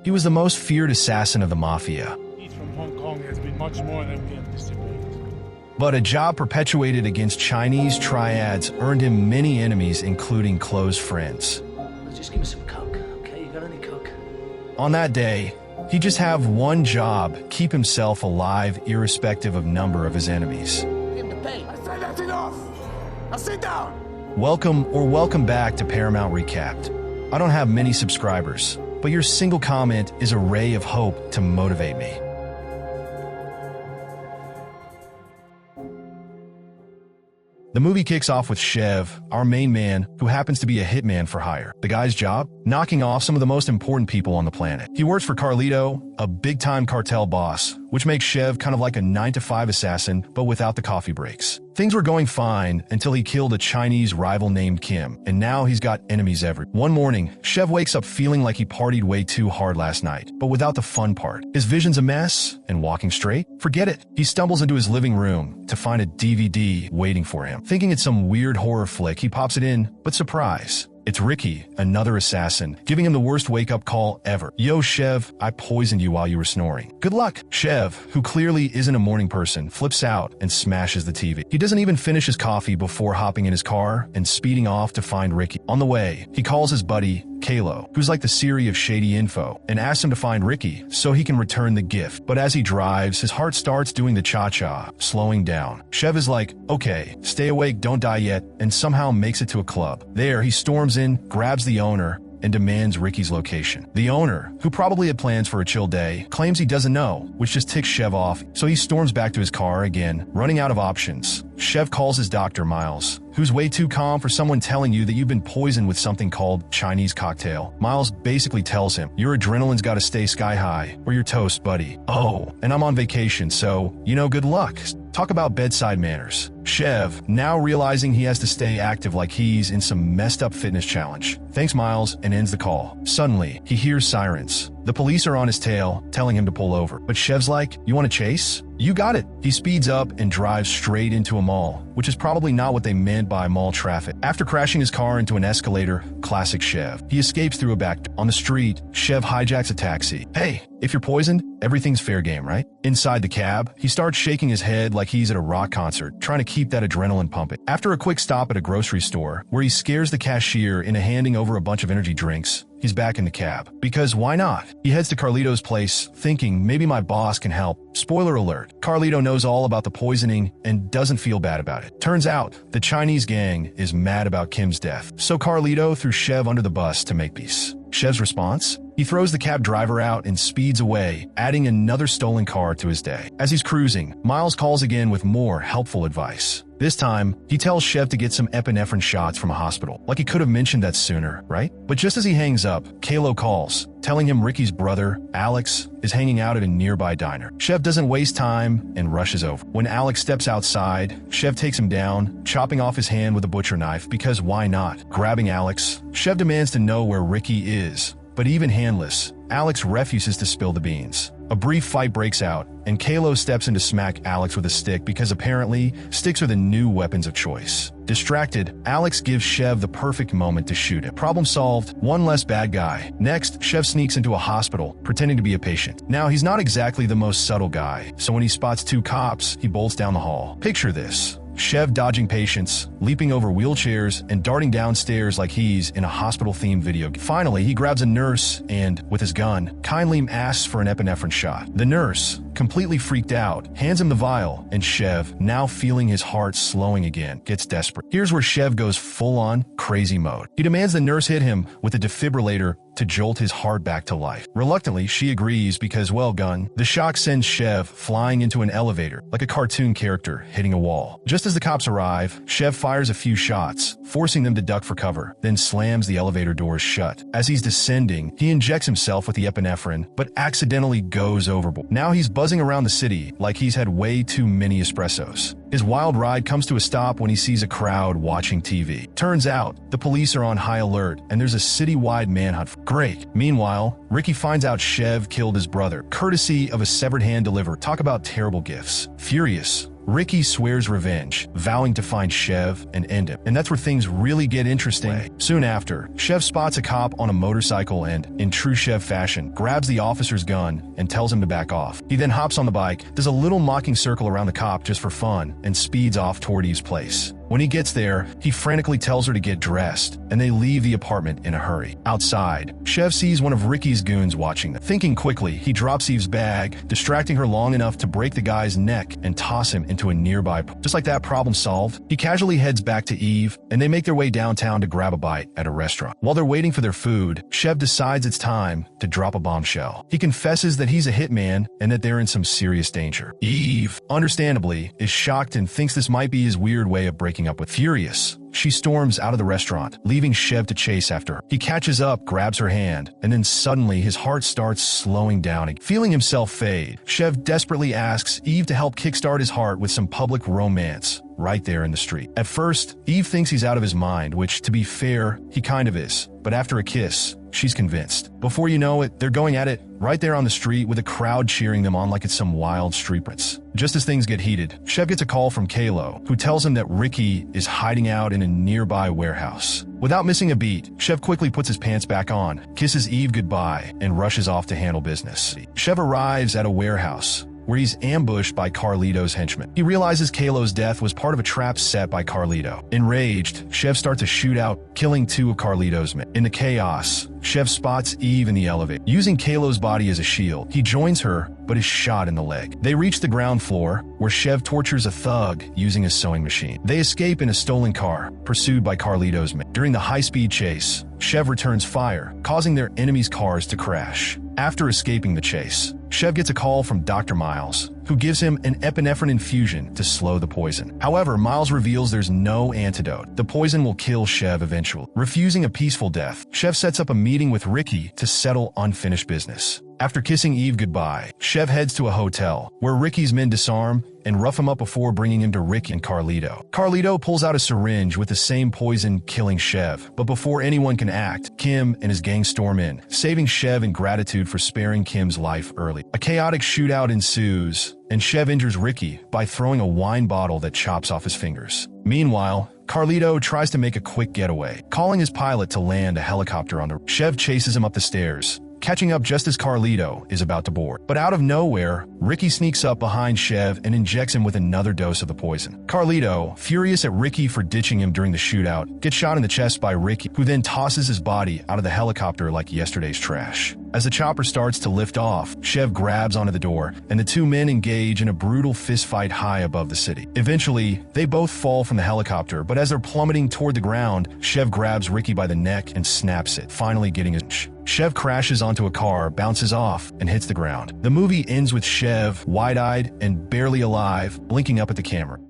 He was the most feared assassin of the mafia. Heat from Hong Kong has been much more than we anticipated. But a job perpetuated against Chinese triads earned him many enemies, including close friends. Just give me some coke, okay? You got any coke? On that day, he'd just have one job: keep himself alive, irrespective of number of his enemies. Him to pay. I said that's enough. Now sit down. Welcome back to Paramount Recapped. I don't have many subscribers, but your single comment is a ray of hope to motivate me. The movie kicks off with Chev, our main man, who happens to be a hitman for hire. The guy's job? Knocking off some of the most important people on the planet. He works for Carlito, a big-time cartel boss, which makes Chev kind of like a 9-to-5 assassin, but without the coffee breaks. Things were going fine until he killed a Chinese rival named Kim, and now he's got enemies everywhere. One morning, Chev wakes up feeling like he partied way too hard last night, but without the fun part. His vision's a mess, and walking straight? Forget it. He stumbles into his living room to find a DVD waiting for him. Thinking it's some weird horror flick, he pops it in, but surprise. It's Ricky, another assassin, giving him the worst wake-up call ever. Yo, Chev, I poisoned you while you were snoring. Good luck. Chev, who clearly isn't a morning person, flips out and smashes the TV. He doesn't even finish his coffee before hopping in his car and speeding off to find Ricky. On the way, he calls his buddy, Kalo, who's like the Siri of shady info, and asks him to find Ricky so he can return the gift. But as he drives, his heart starts doing the cha-cha, slowing down. Chev is like, okay, stay awake, don't die yet, and somehow makes it to a club. There, he storms in, grabs the owner, and demands Ricky's location. The owner, who probably had plans for a chill day, claims he doesn't know, which just ticks Chev off, so he storms back to his car again, running out of options. Chev calls his doctor, Miles, who's way too calm for someone telling you that you've been poisoned with something called Chinese cocktail. Miles basically tells him, your adrenaline's gotta stay sky high, or you're toast, buddy. Oh, and I'm on vacation, so, good luck. Talk about bedside manners. Chev, now realizing he has to stay active like he's in some messed up fitness challenge, thanks Miles and ends the call. Suddenly, he hears sirens. The police are on his tail, telling him to pull over. But Chev's like, you want to chase? You got it. He speeds up and drives straight into a mall, which is probably not what they meant by mall traffic. After crashing his car into an escalator, classic Chev, he escapes through a back door. On the street, Chev hijacks a taxi. Hey, if you're poisoned, everything's fair game, right? Inside the cab, he starts shaking his head like he's at a rock concert, trying to keep that adrenaline pumping. After a quick stop at a grocery store, where he scares the cashier into handing over a bunch of energy drinks, he's back in the cab. Because why not? He heads to Carlito's place, thinking maybe my boss can help. Spoiler alert, Carlito knows all about the poisoning and doesn't feel bad about it. Turns out, the Chinese gang is mad about Kim's death, so Carlito threw Chev under the bus to make peace. Chev's response? He throws the cab driver out and speeds away, adding another stolen car to his day. As he's cruising, Miles calls again with more helpful advice. This time, he tells Chev to get some epinephrine shots from a hospital. Like he could have mentioned that sooner, right? But just as he hangs up, Kalo calls, telling him Ricky's brother, Alex, is hanging out at a nearby diner. Chev doesn't waste time and rushes over. When Alex steps outside, Chev takes him down, chopping off his hand with a butcher knife because why not? Grabbing Alex, Chev demands to know where Ricky is. But even handless, Alex refuses to spill the beans. A brief fight breaks out, and Kalo steps in to smack Alex with a stick because apparently, sticks are the new weapons of choice. Distracted, Alex gives Chev the perfect moment to shoot him. Problem solved, one less bad guy. Next, Chev sneaks into a hospital, pretending to be a patient. Now, he's not exactly the most subtle guy, so when he spots two cops, he bolts down the hall. Picture this. Chev dodging patients, leaping over wheelchairs, and darting downstairs like he's in a hospital-themed video game. Finally, he grabs a nurse and, with his gun, kindly asks for an epinephrine shot. The nurse, completely freaked out, hands him the vial, and Chev, now feeling his heart slowing again, gets desperate. Here's where Chev goes full-on crazy mode. He demands the nurse hit him with a defibrillator to jolt his heart back to life. Reluctantly, she agrees because, well, the shock sends Chev flying into an elevator, like a cartoon character hitting a wall. Just as the cops arrive, Chev fires a few shots, forcing them to duck for cover, then slams the elevator doors shut. As he's descending, he injects himself with the epinephrine, but accidentally goes overboard. Now he's buzzing around the city like he's had way too many espressos. His wild ride comes to a stop when he sees a crowd watching TV. Turns out, the police are on high alert, and there's a citywide manhunt. Great. Meanwhile, Ricky finds out Chev killed his brother, courtesy of a severed hand deliverer. Talk about terrible gifts. Furious, Ricky swears revenge, vowing to find Chev and end him. And that's where things really get interesting. Soon after, Chev spots a cop on a motorcycle and, in true Chev fashion, grabs the officer's gun and tells him to back off. He then hops on the bike, does a little mocking circle around the cop just for fun, and speeds off toward Eve's place. When he gets there, he frantically tells her to get dressed, and they leave the apartment in a hurry. Outside, Chev sees one of Ricky's goons watching them. Thinking quickly, he drops Eve's bag, distracting her long enough to break the guy's neck and toss him into a nearby pool. Just like that, problem solved. He casually heads back to Eve, and they make their way downtown to grab a bite at a restaurant. While they're waiting for their food, Chev decides it's time to drop a bombshell. He confesses that he's a hitman and that they're in some serious danger. Eve, understandably, is shocked and thinks this might be his weird way of breaking up with. Furious, she storms out of the restaurant, leaving Chev to chase after her. He catches up, grabs her hand, and then suddenly his heart starts slowing down. Feeling himself fade, Chev desperately asks Eve to help kickstart his heart with some public romance right there in the street. At first, Eve thinks he's out of his mind, which, to be fair, he kind of is. But after a kiss, she's convinced. Before you know it, they're going at it right there on the street with a crowd cheering them on like it's some wild street prince. Just as things get heated, Chev gets a call from Kalo, who tells him that Ricky is hiding out in a nearby warehouse. Without missing a beat, Chev quickly puts his pants back on, kisses Eve goodbye, and rushes off to handle business. Chev arrives at a warehouse, where he's ambushed by Carlito's henchmen. He realizes Kalo's death was part of a trap set by Carlito. Enraged, Chev starts a shootout, killing 2 of Carlito's men. In the chaos, Chev spots Eve in the elevator. Using Kalo's body as a shield, he joins her, but is shot in the leg. They reach the ground floor, where Chev tortures a thug using a sewing machine. They escape in a stolen car, pursued by Carlito's men. During the high-speed chase, Chev returns fire, causing their enemies' cars to crash. After escaping the chase, Chev gets a call from Dr. Miles, who gives him an epinephrine infusion to slow the poison. However, Miles reveals there's no antidote. The poison will kill Chev eventually. Refusing a peaceful death, Chev sets up a meeting with Ricky to settle unfinished business. After kissing Eve goodbye, Chev heads to a hotel, where Ricky's men disarm and rough him up before bringing him to Rick and Carlito. Carlito pulls out a syringe with the same poison killing Chev, but before anyone can act, Kim and his gang storm in, saving Chev in gratitude for sparing Kim's life early. A chaotic shootout ensues, and Chev injures Ricky by throwing a wine bottle that chops off his fingers. Meanwhile, Carlito tries to make a quick getaway, calling his pilot to land a helicopter on the... Chev chases him up the stairs, catching up just as Carlito is about to board. But out of nowhere, Ricky sneaks up behind Chev and injects him with another dose of the poison. Carlito, furious at Ricky for ditching him during the shootout, gets shot in the chest by Ricky, who then tosses his body out of the helicopter like yesterday's trash. As the chopper starts to lift off, Chev grabs onto the door, and the 2 men engage in a brutal fistfight high above the city. Eventually, they both fall from the helicopter, but as they're plummeting toward the ground, Chev grabs Ricky by the neck and snaps it, finally getting his... Chev crashes onto a car, bounces off, and hits the ground. The movie ends with Chev, wide-eyed and barely alive, blinking up at the camera.